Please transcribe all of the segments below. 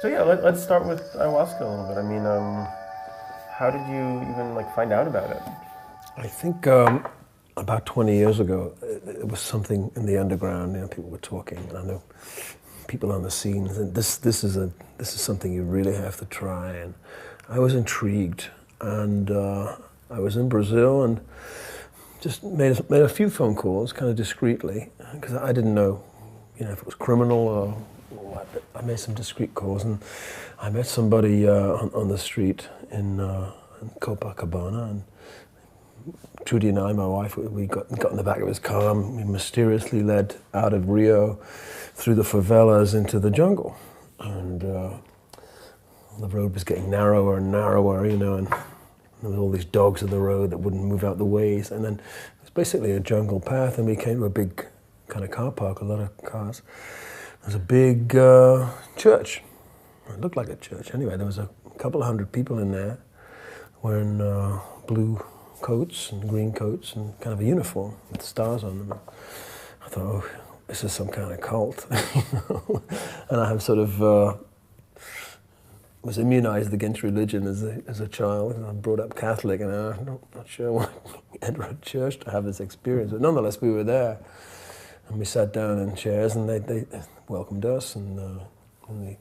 So yeah, let's start with ayahuasca a little bit. I mean, how did you even like find out about it? I think about 20 years ago, it was something in the underground. You know, people were talking, and I know people on the scenes. And this is something you really have to try. And I was intrigued, and I was in Brazil, and just made a few phone calls, kind of discreetly, because I didn't know, if it was criminal or what. But I made some discreet calls, and I met somebody on the street in Copacabana, and Trudy and I, my wife, we got in the back of his car, and we mysteriously led out of Rio through the favelas into the jungle. And the road was getting narrower and narrower, and there was all these dogs on the road that wouldn't move out the ways. And then it was basically a jungle path, and we came to a big kind of car park, a lot of cars. There was a big church. It looked like a church. Anyway, there was a couple of hundred people in there wearing blue coats and green coats and kind of a uniform with stars on them. I thought, oh, this is some kind of cult. And I have sort of was immunized against religion as a child. I was brought up Catholic, and I'm not sure why I enter a church to have this experience. But nonetheless, we were there, and we sat down in chairs, and they welcomed us, and they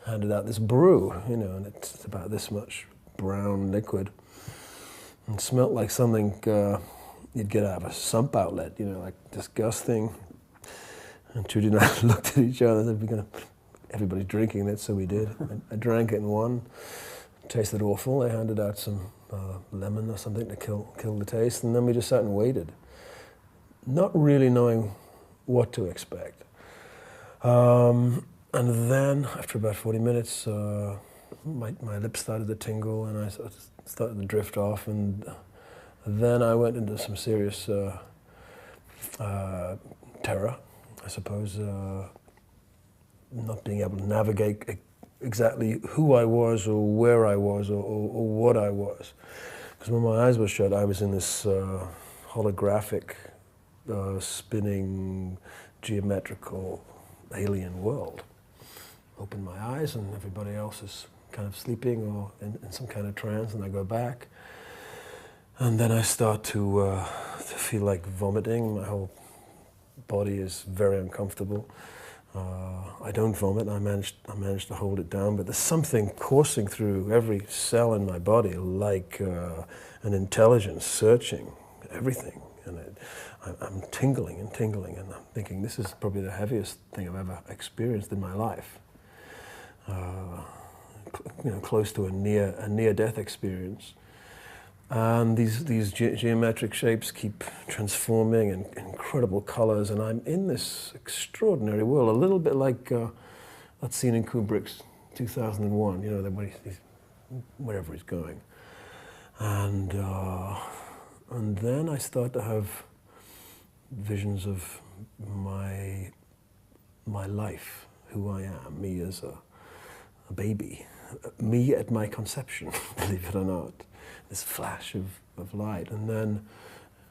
handed out this brew, and it's about this much brown liquid. It smelled like something you'd get out of a sump outlet, like disgusting. And Trudy and I looked at each other and said, everybody's drinking it, so we did. I drank it in one. It tasted awful. They handed out some lemon or something to kill the taste, and then we just sat and waited, not really knowing what to expect. And then, after about 40 minutes, my lips started to tingle, and I sort of started to drift off, and then I went into some serious terror, I suppose, not being able to navigate exactly who I was or where I was or what I was. Because when my eyes were shut, I was in this holographic, spinning, geometrical, alien world. Open my eyes, and everybody else is kind of sleeping or in some kind of trance, and I go back. And then I start to feel like vomiting. My whole body is very uncomfortable. I don't vomit. I managed to hold it down, but there's something coursing through every cell in my body, like an intelligence searching everything. And I'm tingling and tingling, and I'm thinking, this is probably the heaviest thing I've ever experienced in my life. Close to a near-death experience. And these geometric shapes keep transforming in incredible colors, and I'm in this extraordinary world, a little bit like that scene in Kubrick's 2001, he's wherever he's going. And then I start to have visions of my life, who I am, me as a baby, me at my conception, believe it or not. This flash of light. And then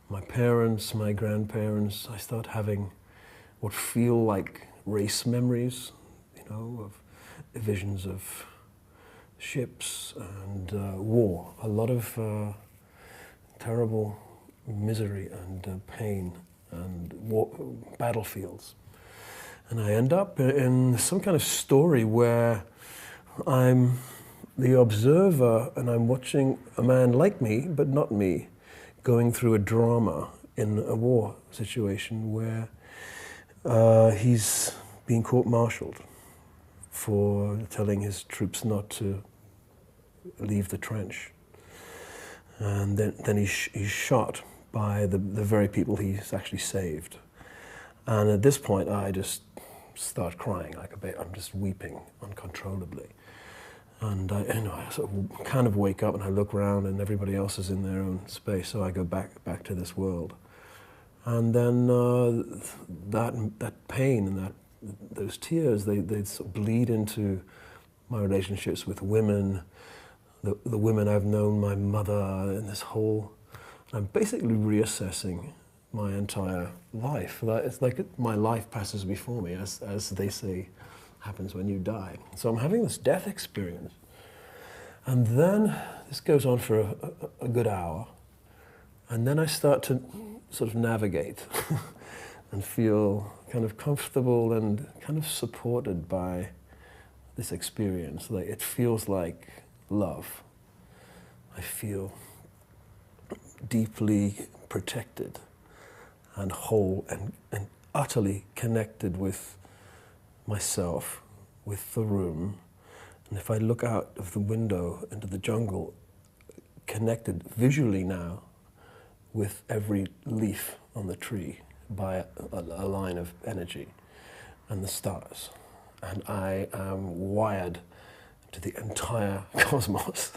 my parents, my grandparents, I start having what feel like race memories, of visions of ships and war. A lot of terrible misery and pain and battlefields. And I end up in some kind of story where I'm the observer, and I'm watching a man like me, but not me, going through a drama in a war situation where he's being court-martialed for telling his troops not to leave the trench. And then he's shot by the very people he's actually saved. And at this point, I just start crying like a baby. I'm just weeping uncontrollably. And I sort of kind of wake up and I look around, and everybody else is in their own space, so I go back to this world. And then that pain and those tears, they sort of bleed into my relationships with women, the women I've known, my mother, and this whole. I'm basically reassessing my entire life. It's like my life passes before me, as they say happens when you die. So I'm having this death experience. And then this goes on for a good hour. And then I start to sort of navigate and feel kind of comfortable and kind of supported by this experience. Like, it feels like love. I feel deeply protected and whole and utterly connected with myself, with the room. And if I look out of the window into the jungle, connected visually now with every leaf on the tree by a line of energy and the stars. And I am wired to the entire cosmos.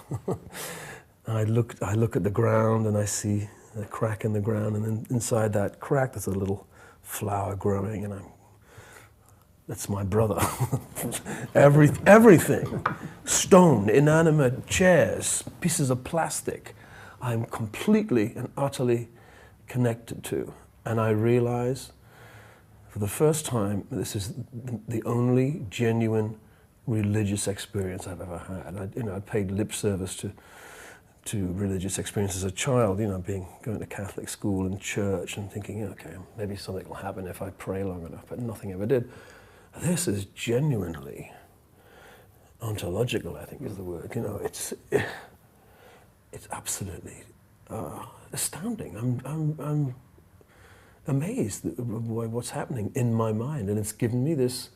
I look at the ground and I see a crack in the ground, and then inside that crack there's a little flower growing, and that's my brother. Everything, stone, inanimate chairs, pieces of plastic, I'm completely and utterly connected to. And I realize for the first time this is the only genuine religious experience I've ever had. I paid lip service to religious experience as a child, going to Catholic school and church and thinking, okay, maybe something will happen if I pray long enough, but nothing ever did. This is genuinely ontological, I think is the word. It's absolutely astounding. I'm amazed by what's happening in my mind, and it's given me this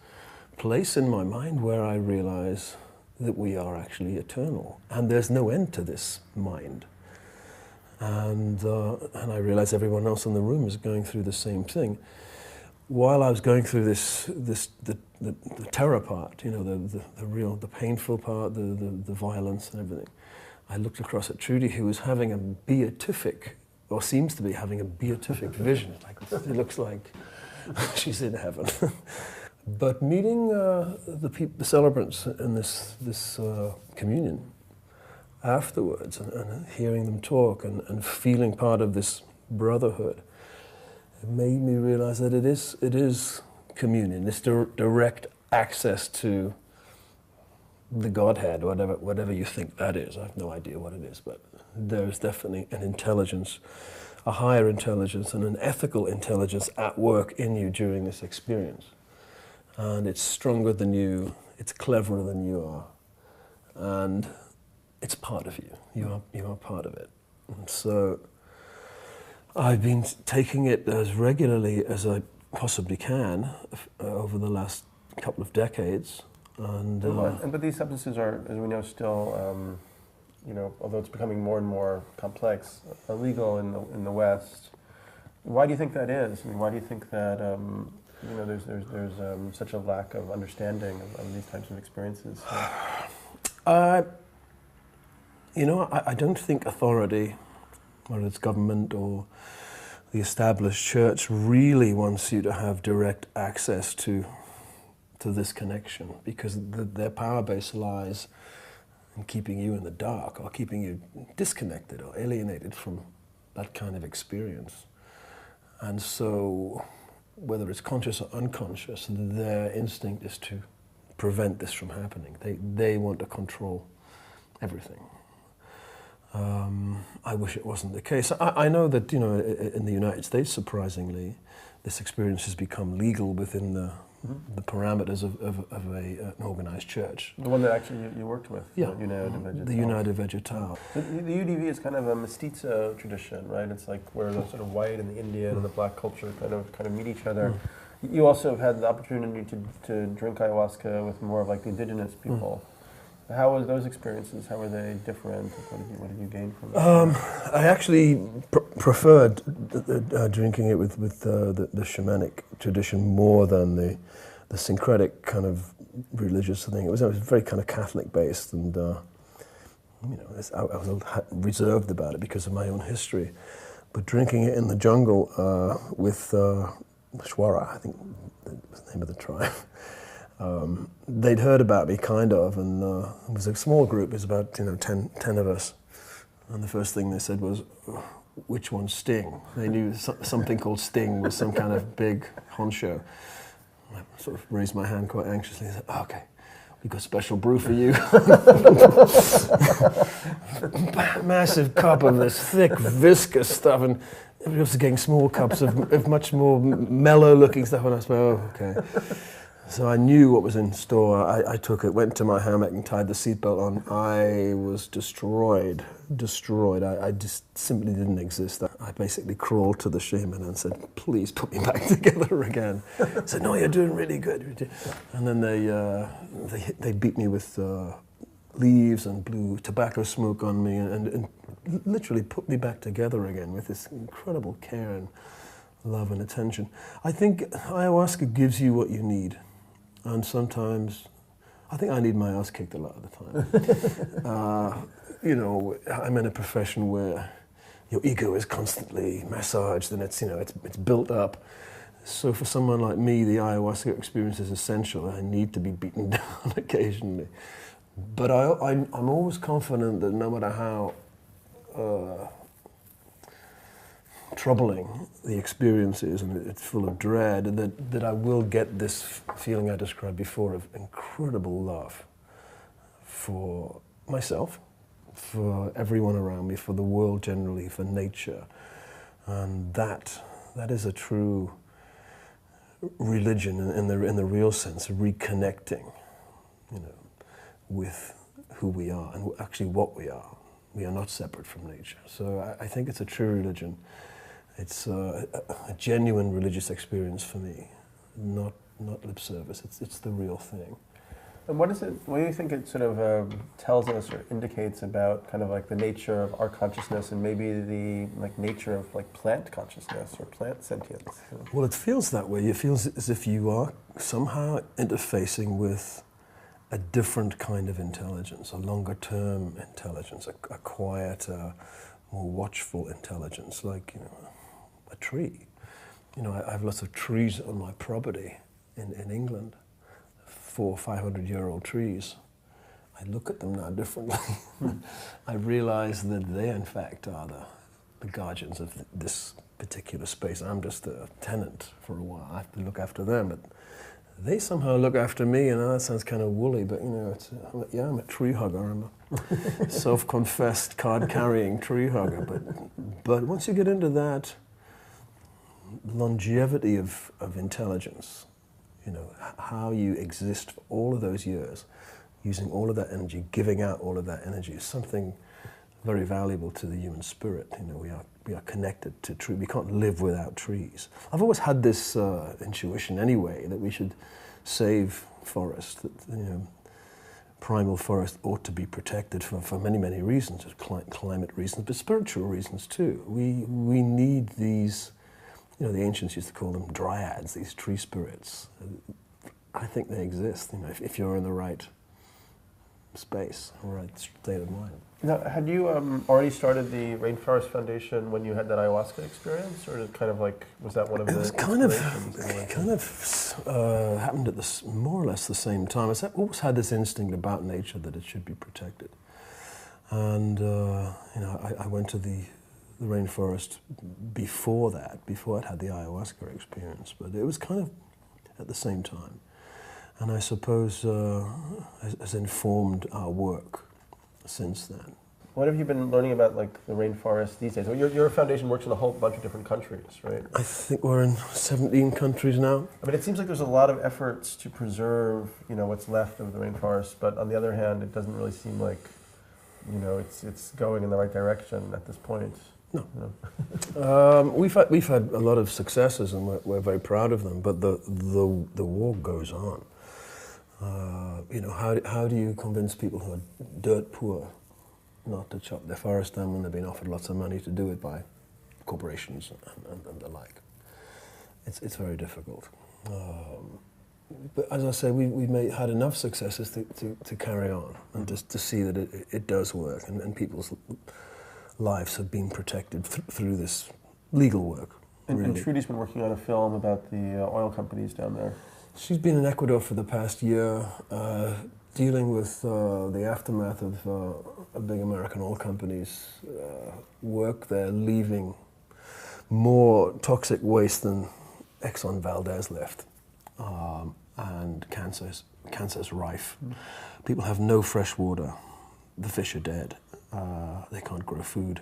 place in my mind where I realize that we are actually eternal, and there's no end to this mind. And I realize everyone else in the room is going through the same thing. While I was going through the terror part, the painful part, the violence and everything, I looked across at Trudy, who was having a beatific, or seems to be having a beatific vision. It looks like she's in heaven. But meeting the celebrants in this communion afterwards, and hearing them talk and feeling part of this brotherhood, it made me realize that it is communion, this direct access to the Godhead, whatever you think that is. I have no idea what it is, but there's definitely an intelligence, a higher intelligence and an ethical intelligence at work in you during this experience. And it's stronger than you, it's cleverer than you are, and it's part of you. You are part of it. And so I've been taking it as regularly as I possibly can over the last couple of decades. But these substances are, as we know, still, although it's becoming more and more complex, illegal in the West. Why do you think that is? I mean, why do you think that there's such a lack of understanding of these types of experiences? I don't think authority, whether it's government or the established church, really wants you to have direct access to this connection, because their power base lies in keeping you in the dark, or keeping you disconnected or alienated from that kind of experience. And so, whether it's conscious or unconscious, their instinct is to prevent this from happening. They want to control everything. I wish it wasn't the case. I know that in the United States, surprisingly, this experience has become legal within the parameters of an organized church. The one that actually you worked with, yeah, the United Vegetal. The UDV is kind of a mestizo tradition, right? It's like where the sort of white and the Indian and the black culture kind of meet each other. You also have had the opportunity to drink ayahuasca with more of like the indigenous people. How was those experiences? How were they different? What did you gain from them? I actually preferred drinking it with the shamanic tradition more than the syncretic kind of religious thing. It was very kind of Catholic based, and I was reserved about it because of my own history. But drinking it in the jungle with Shwara, I think was the name of the tribe. They'd heard about me, kind of, and it was a small group. It was about 10 of us, and the first thing they said was, "Which one's Sting?" They knew something called Sting was some kind of big honcho. I sort of raised my hand quite anxiously and said, oh, okay, we've got special brew for you. Massive cup of this thick, viscous stuff, and everybody else is getting small cups of much more mellow-looking stuff, and I said, oh, okay. So I knew what was in store. I took it, went to my hammock and tied the seatbelt on. I was destroyed. I just simply didn't exist. I basically crawled to the shaman and said, please put me back together again. I said, no, you're doing really good. And then they beat me with leaves and blew tobacco smoke on me and literally put me back together again with this incredible care and love and attention. I think ayahuasca gives you what you need. And sometimes, I think I need my ass kicked a lot of the time. You know, I'm in a profession where your ego is constantly massaged and it's built up. So for someone like me, the ayahuasca experience is essential. I need to be beaten down occasionally. But I'm always confident that no matter how troubling the experience is, and it's full of dread, that I will get this feeling I described before of incredible love for myself, for everyone around me, for the world generally, for nature. And that is a true religion in the real sense, reconnecting, you know, with who we are and actually what we are. We are not separate from nature. So I think it's a true religion. It's a genuine religious experience for me, not lip service. It's the real thing. And what do you think it sort of tells us or indicates about kind of like the nature of our consciousness and maybe the nature of like plant consciousness or plant sentience? Well, it feels that way. It feels as if you are somehow interfacing with a different kind of intelligence, a longer-term intelligence, a quieter, more watchful intelligence, like, you know, a tree. You know, I have lots of trees on my property in England, 400- or 500-year-old trees. I look at them now differently. I realize that they, in fact, are the guardians of this particular space. I'm just a tenant for a while. I have to look after them, but they somehow look after me, and that sounds kind of woolly, but you know, I'm a tree hugger. I'm a self-confessed card-carrying tree hugger. But once you get into that longevity of intelligence, you know, how you exist for all of those years, using all of that energy, giving out all of that energy is something very valuable to the human spirit. You know, we are connected to trees. We can't live without trees. I've always had this intuition anyway that we should save forests. That, you know, primal forest ought to be protected for many, many reasons, climate reasons, but spiritual reasons too. We need these. You know, the ancients used to call them dryads, these tree spirits. I think they exist. You know, if you're in the right space, right state of mind. Now, had you already started the Rainforest Foundation when you had that ayahuasca experience, or kind of like was that one of the? It was kind of happened at more or less the same time. I always had this instinct about nature that it should be protected, and you know, I went to the rainforest before I'd had the ayahuasca experience, but it was kind of at the same time. And I suppose has informed our work since then. What have you been learning about like the rainforest these days? Well, your foundation works in a whole bunch of different countries, right? I think we're in 17 countries now. I mean, it seems like there's a lot of efforts to preserve, you know, what's left of the rainforest, but on the other hand, it doesn't really seem like, you know, it's going in the right direction at this point. No. No. We've had a lot of successes, and we're very proud of them. But the war goes on. You know, how do you convince people who are dirt poor not to chop their forest down when they've been offered lots of money to do it by corporations and the like? It's very difficult. But as I say, we've had enough successes to carry on and just to see that it does work, and people's lives have been protected through this legal work. And, really. And Trudy's been working on a film about the oil companies down there. She's been in Ecuador for the past year, dealing with the aftermath of big American oil companies' work there, leaving more toxic waste than Exxon Valdez left. and cancer is rife. People have no fresh water. The fish are dead. They can't grow food.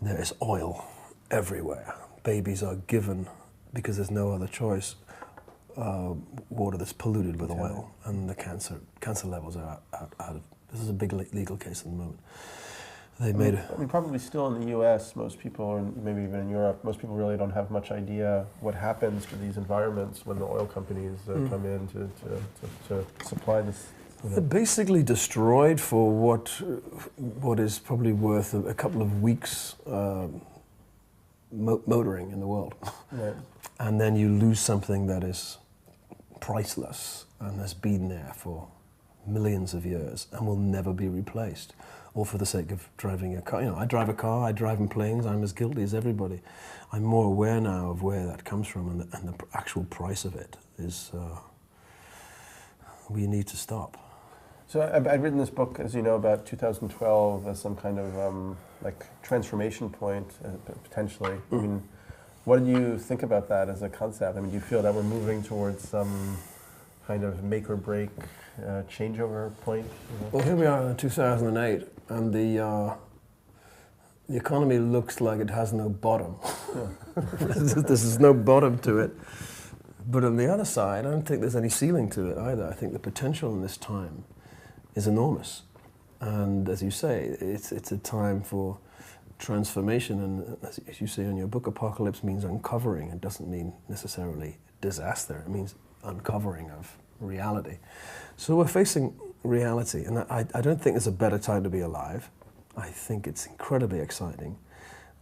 There is oil everywhere. Babies are given, because there's no other choice, water that's polluted with oil, and the cancer levels are out of. This is a big legal case at the moment. They made. I mean, probably still in the U.S., most people, or maybe even in Europe, most people really don't have much idea what happens to these environments when the oil companies come in to supply this. They're basically destroyed for what is probably worth a couple of weeks motoring in the world. Right. And then you lose something that is priceless and has been there for millions of years and will never be replaced, all for the sake of driving a car. You know, I drive a car, I drive in planes, I'm as guilty as everybody. I'm more aware now of where that comes from, and the actual price of it is, we need to stop. So I've written this book, as you know, about 2012 as some kind of like transformation point, potentially. I mean, what do you think about that as a concept? I mean, do you feel that we're moving towards some kind of make or break changeover point? Well, here we are in 2008, and the economy looks like it has no bottom. There's no bottom to it. But on the other side, I don't think there's any ceiling to it either. I think the potential in this time is enormous. And as you say, it's a time for transformation, and as you say in your book, apocalypse means uncovering. It doesn't mean necessarily disaster. It means uncovering of reality. So we're facing reality, and I don't think there's a better time to be alive. I think it's incredibly exciting.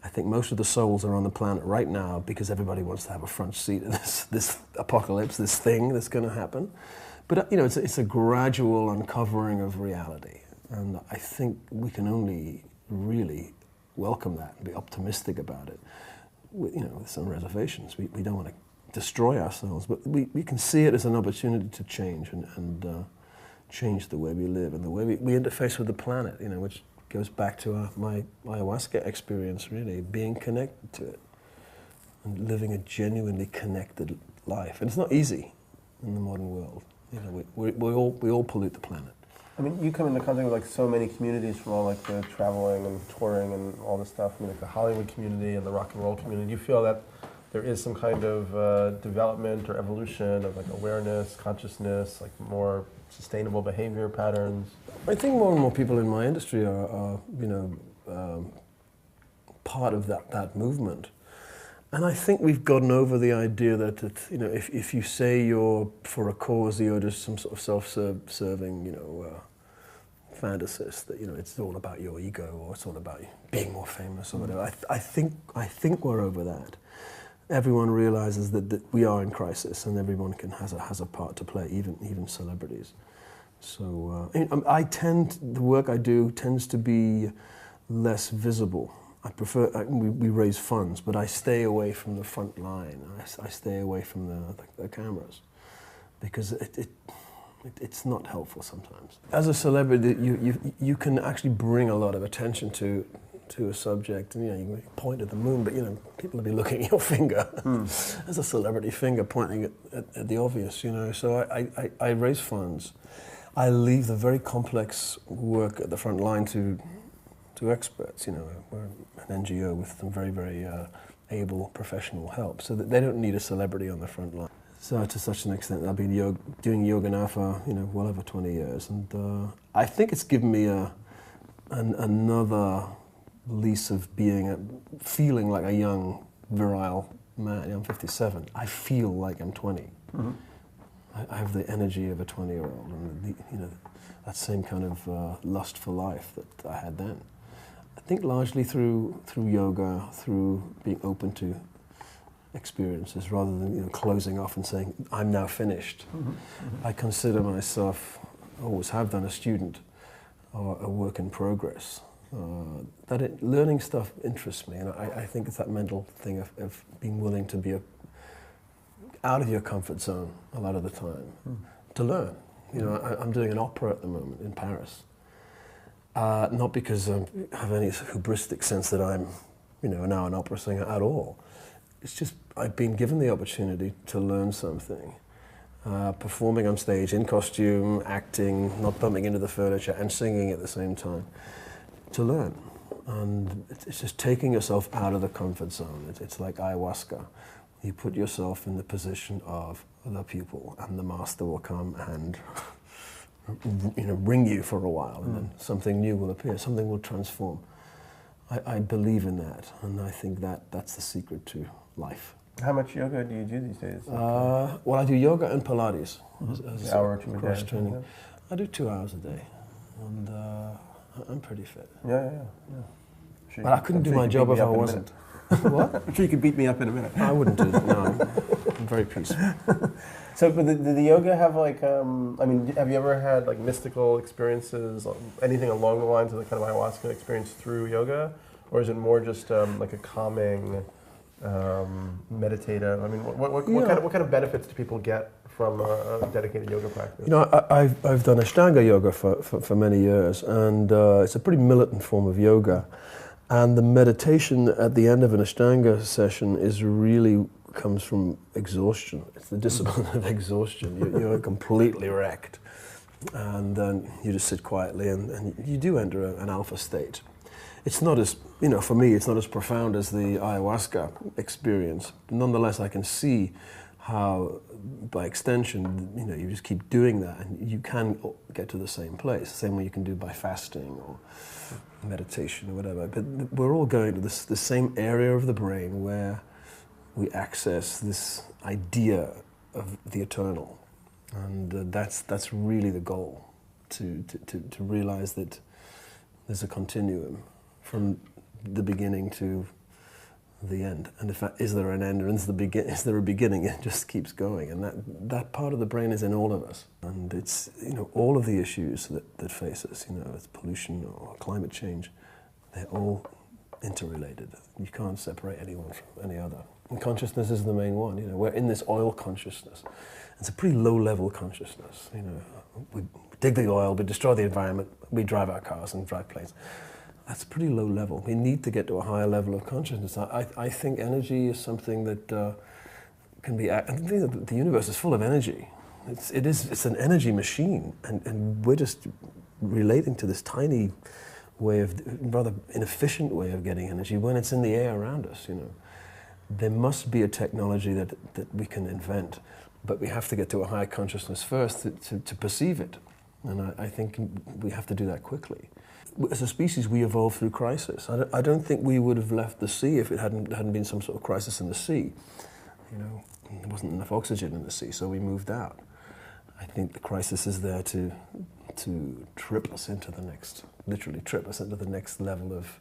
I think most of the souls are on the planet right now because everybody wants to have a front seat in this apocalypse, this thing that's going to happen. But you know, it's a gradual uncovering of reality, and I think we can only really welcome that and be optimistic about it. With some reservations. We don't want to destroy ourselves, but we can see it as an opportunity to change and change the way we live and the way we interface with the planet. You know, which goes back to my ayahuasca experience. Really, being connected to it and living a genuinely connected life. And it's not easy in the modern world. You know, we all pollute the planet. I mean, you come into contact with like so many communities from all like the traveling and touring and all this stuff. I mean, like the Hollywood community and the rock and roll community. Do you feel that there is some kind of development or evolution of like awareness, consciousness, like more sustainable behavior patterns? I think more and more people in my industry are part of that movement. And I think we've gotten over the idea that if you say you're for a cause, you're just some sort of self-serving, fantasist, that it's all about your ego or it's all about being more famous or whatever. I think we're over that. Everyone realizes that we are in crisis, and everyone has a part to play, even celebrities. So the work I do tends to be less visible. I prefer, we raise funds, but I stay away from the front line. I stay away from the cameras, because it's not helpful sometimes. As a celebrity, you can actually bring a lot of attention to a subject, and you can point at the moon, but people will be looking at your finger. As a celebrity, finger pointing at the obvious, So I raise funds. I leave the very complex work at the front line to experts. We're an NGO with some very, very able professional help, so that they don't need a celebrity on the front line. So to such an extent, I've been doing yoga now for well over 20 years, and I think it's given me another lease of feeling like a young, virile man. I'm 57. I feel like I'm 20. Mm-hmm. I have the energy of a 20-year-old, and that same kind of lust for life that I had then. I think largely through yoga, through being open to experiences rather than closing off and saying, I'm now finished. Mm-hmm. Mm-hmm. I consider myself, always have done, a student or a work in progress. Learning stuff interests me, and I think it's that mental thing of being willing to be out of your comfort zone a lot of the time to learn. I'm doing an opera at the moment in Paris. Not because I have any hubristic sense that I'm, now an opera singer at all. It's just I've been given the opportunity to learn something, performing on stage in costume, acting, not bumping into the furniture, and singing at the same time, to learn. And it's just taking yourself out of the comfort zone. It's like ayahuasca. You put yourself in the position of the pupil, and the master will come and bring you for a while, and then something new will appear, something will transform. I believe in that, and I think that's the secret to life. How much yoga do you do these days? Well, I do yoga and Pilates as an hour or two a cross day. training. Yeah. I do 2 hours a day, and I'm pretty fit. Yeah. Sure, But I couldn't do my job if I wasn't. What? I'm sure you could beat me up in a minute. I wouldn't do that. No, I'm very peaceful. So, but did the yoga have like, have you ever had like mystical experiences, anything along the lines of the kind of ayahuasca experience through yoga? Or is it more just like a calming, meditative? I mean, what kind of benefits do people get from a dedicated yoga practice? I've done Ashtanga yoga for many years, and it's a pretty militant form of yoga. And the meditation at the end of an Ashtanga session comes from exhaustion. It's the discipline of exhaustion. You're completely wrecked. And then you just sit quietly, and you do enter an alpha state. It's not as, for me, it's not as profound as the ayahuasca experience. Nonetheless, I can see how, by extension, you just keep doing that, and you can get to the same place, the same way you can do by fasting or meditation or whatever. But we're all going to the same area of the brain where we access this idea of the eternal, and that's really the goal, to realize that there's a continuum from the beginning to the end. And in fact, is there an end, or is there a beginning? It just keeps going, and that part of the brain is in all of us. And it's all of the issues that face us, it's pollution or climate change, they're all interrelated. You can't separate anyone from any other. And consciousness is the main one. We're in this oil consciousness. It's a pretty low-level consciousness. We dig the oil, we destroy the environment, we drive our cars and drive planes. That's pretty low level. We need to get to a higher level of consciousness. I think energy is something that can be. I think that the universe is full of energy. It's an energy machine, and we're just relating to this tiny way rather inefficient way of getting energy when it's in the air around us. There must be a technology that we can invent, but we have to get to a higher consciousness first to perceive it, and I think we have to do that quickly. As a species, we evolved through crisis. I don't think we would have left the sea if it hadn't been some sort of crisis in the sea. There wasn't enough oxygen in the sea, so we moved out. I think the crisis is there to trip us into the next, literally trip us into the next level of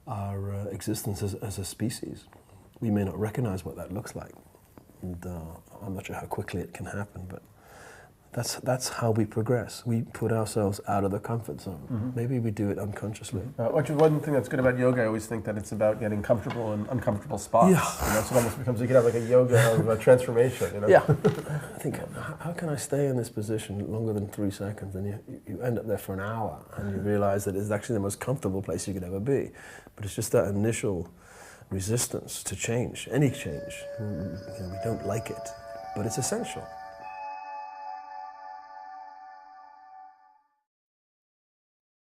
our existence as a species. We may not recognize what that looks like, and I'm not sure how quickly it can happen, but that's how we progress. We put ourselves out of the comfort zone. Mm-hmm. Maybe we do it unconsciously. Which is one thing that's good about yoga. I always think that it's about getting comfortable in uncomfortable spots. Yeah. So it almost becomes, you can have like a yoga of transformation. Yeah. I think, how can I stay in this position longer than 3 seconds? And you end up there for an hour, and you realize that it's actually the most comfortable place you could ever be. But it's just that initial resistance to change, any change. We don't like it, but it's essential.